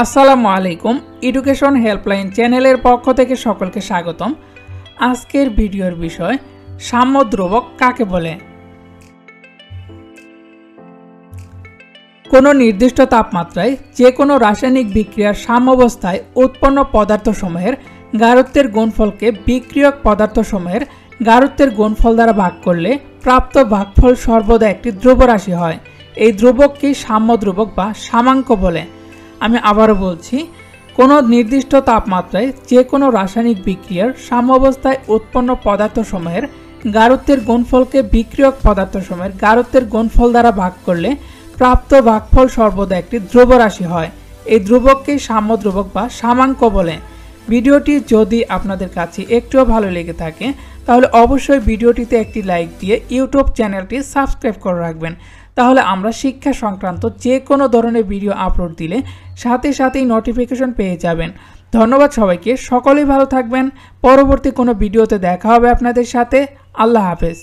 আসসালামু আলাইকুম education helpline চ্যানেলের পক্ষ থেকে সকলকে স্বাগতম। আজকের ভিডিওর বিষয় সাম্য ধ্রুবক কাকে বলে। কোনো নির্দিষ্ট তাপমাত্রায় যে কোনো রাসায়নিক বিক্রিয়ার সাম্যাবস্থায় উৎপন্ন পদার্থসমূহের গাঢ়ত্বের গুণফলকে বিক্রিয়ক পদার্থসমূহের গাঢ়ত্বের গুণফল দ্বারা ভাগ করলে প্রাপ্ত ভাগফল সর্বদা একটি ধ্রুবরাশি হয়। এই ধ্রুবককে সাম্য ধ্রুবক বা সামাঙ্ক বলে। আমি আবারও বলছি, কোনো নির্দিষ্ট তাপমাত্রায় যে কোনো রাসায়নিক বিক্রিয়ার সাম্যাবস্থায় উৎপন্ন পদার্থসমূহের গাঢ়ত্বের গুণফলকে বিক্রিয়ক পদার্থসমূহের গাঢ়ত্বের গুণফল দ্বারা ভাগ করলে প্রাপ্ত ভাগফল সর্বদা একটি ধ্রুবরাশি হয়। এই ধ্রুবককে সাম্য ধ্রুবক বা সামাঙ্ক বলে। ভিডিওটি যদি আপনাদের কাছে একটুও ভালো লেগে থাকে তাহলে অবশ্যই ভিডিওটিতে একটি লাইক দিয়ে ইউটিউব চ্যানেলটি সাবস্ক্রাইব করে রাখবেন। তাহলে আমরা শিক্ষা সংক্রান্ত যে কোনো ধরনের ভিডিও আপলোড দিলে সাথে সাথেই নোটিফিকেশন পেয়ে যাবেন। ধন্যবাদ সবাইকে, সকলেই ভালো থাকবেন। পরবর্তী কোনো ভিডিওতে দেখা হবে আপনাদের সাথে। আল্লাহ হাফেজ।